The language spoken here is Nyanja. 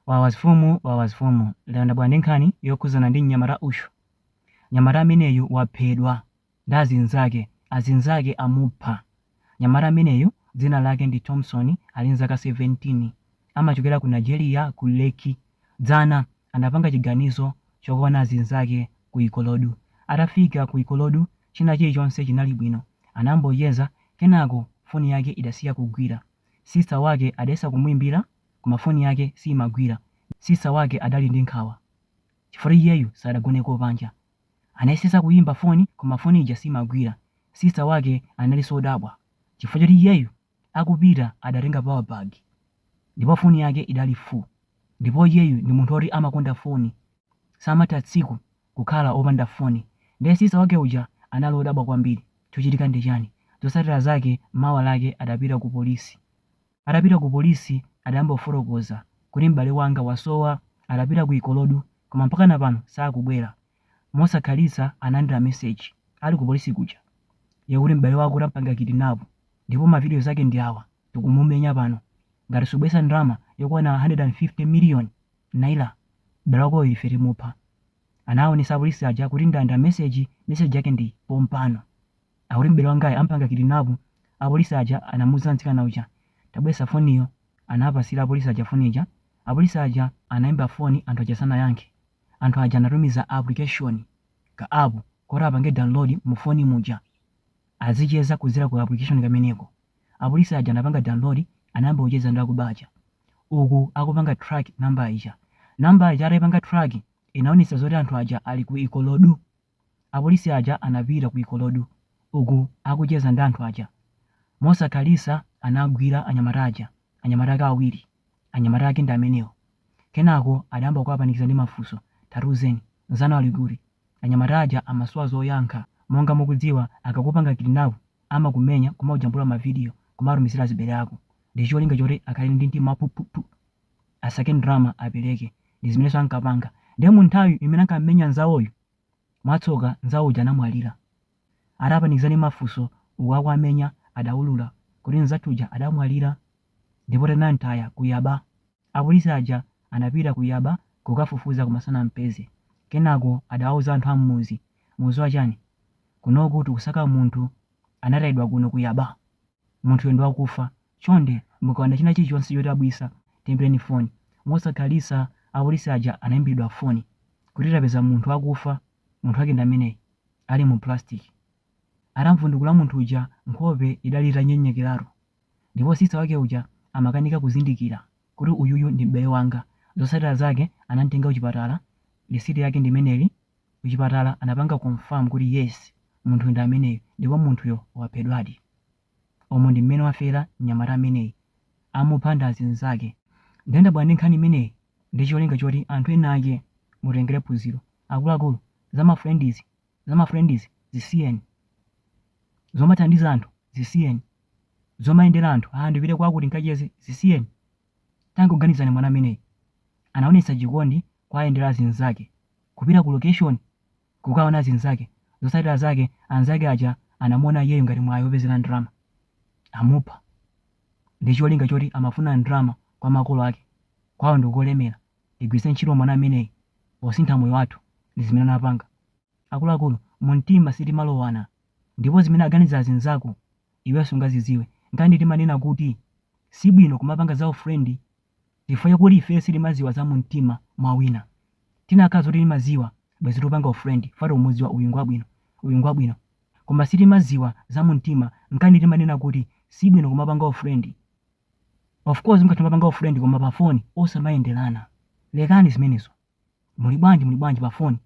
wawazifumu lero ndabwera ndi nkhani yokhuzana ndi mnyamata Ushu. Mnyamata ameneyu waphedwa ndi azinzake amupha. Mnyamata ameneyu dzina lake ndi Thompson, ali ndi zaka 17, amachokera ku Nigeria ku Lekki. Dzana anapanga chiganizo chokuona azinzake ku Ikorodu. Atafika ku Ikorodu china chilichonse chinali bwino, anamboyeza kenako foni yake idasiya kugwira. Sista wake adayesa kumuimbira koma foni yake simagwira. Sista wake adali ndi nkhawa chifukwa iyeyu sadagoneko panja. Anayesesa kuyimba foni koma foni ija simagwira. Sista wake anali sodabwa chifukwa choti iyeyu akupita adatenga power bag ndipo foni yake idali full, ndipo iyeyu ndi munthu oti amakonda foni, samatha tsiku kukhala opanda foni. Ndiye sista wake uja anali odabwa kwambiri chochitika ndi chani. Zotsatira zake mawa lake adapita ku polisi. Adapita ku polisi adayamba kufotokoza kuti m'bale wanga wasowa, adapita ku Ikorodu koma mpaka napano sakubwera. Mosakhalitsa analandira message ali ku polisi kuja yakuti m'bale wako utampanga kidnap, ndipo mavidiyo zake ndi awa, tikumumenya pano. Ngati subwesa ndalama yokwana 150 million naira, m'bale wako ife timupha. Anaonesa polisi aja kuti ndalandira message yake ndi pompano, akuti m'bale wangayo ampanga kidnap. Apolisi aja anamuza mtsikana uja tabwesa foniyo, anapasira apolisi aja foni ija. Apolisi aja anayimba foni, anthu aja sanayankhe. Anthu aja anatumiza application ka app kuti apange download mu foni muja, azicheza kuzira ku application kameneko. Apolisi aja anapanga download, anayamba kucheza ndi akubacha uku akupanga track namba ija. Namba ija atayipanga track inaonesa zoti anthu aja ali ku Ikorodu. Apolisi aja anapita ku Ikorodu uku akucheza ndi anthu aja. Mosakhalitsa anagwira anyamata ake awiri. Anyamata ake ndi amenewo. Kenako adayamba kuwapanikiza ndi mafunso, tatuzeni nzanu ali kuti. Anyamata aja amasowa zoyankha. Monga mukudziwa akakupanga kidnap amakumenya kumajambula mavidiyo kumatumizira azibale ako, ndi cholinga choti akhale ndi mtima pupupu asake ndalama apereke. Ndi zimenenso ankapanga. Ndiye mu nthawi imene ankamenya nzawoyo mwatsoka nzawo uja anamwalira. Atapanikiza ndi mafunso uku akuamenya adawulula kuti nzathu uja adamwalira, ndipo tenantaya kuyaba. Apolisi aja anapita kuyaba kukafufuza kumasana mpeze. Kenako adawuza anthu ammuzi, muzi wachani kunoku tikusaka munthu anatayidwa kuno kuyaba, munthu ndi wakufa. Chonde mukaona china chilichonse choti abwisa timbireni foni. Mosakhalitsa apolisi aja anayimbidwa foni kuti tapeza munthu wakufa, munthu wake ndi ameneyi ali mu plastic. Atamvundukula munthu uja nkhope idali itanyenyekeraro, ndipo sista wake uja amakanika kuzindikira kuti uyuyu ndi m'bale wanga. Zotsatira zake anamtenga kuchipatala, lisiti yake ndi imeneyi. Kuchipatala anapanga confirm kuti yes, munthu ndi ameneyo, ndipo munthuyo waphedwadi. Omwe ndi mmene wafera mnyamata ameneyi, amupha ndi azinzake. Ndiye ndabwera ndi nkhani imeneyi ndi cholinga choti anthu ena ake mutengere phunziro. Akuluakulu za mafriendizi zisiyeni, zomathandiza anthu zisiyeni, zomayendera anthu ndipite kwakuti nkacheze zisiyeni. Tangoganizani mwana ameneyi anaonesa chikondi kwa ayendera azinzake, kupita ku location kukaona azinzake. Zotsatira zake anzake aja anamuona iyeyo ngati mwayi wopezera ndalama, amupha. Ndi cholinga choti amafuna ndalama kwa makolo ake, kwawo ndikolemera. Tigwiritse ntchito mwana ameneyi posintha moyo wathu, ndi zimene anapanga. Akuluakulu mu mtima sitimalowana, ndipo zimene aganiza azinzako iwenso ungaziziwe. Nkandi timanena kuti sibwino kumapanga za ufrendi chifukwa chakuti ife sitimaziwa za mu mtima mwa wina. Tinakhala zoti timaziwa bwezi topanga ufrendi fati umuziwa uyu ngwabwino, koma sitimaziwa za mu mtima. Nkandi timanena kuti sibwino kumapanga ufrendi. Of course mukatha mapanga ufrendi koma pa foni osamayenderana. Lekani zimenezo. Muli bwanji pa foni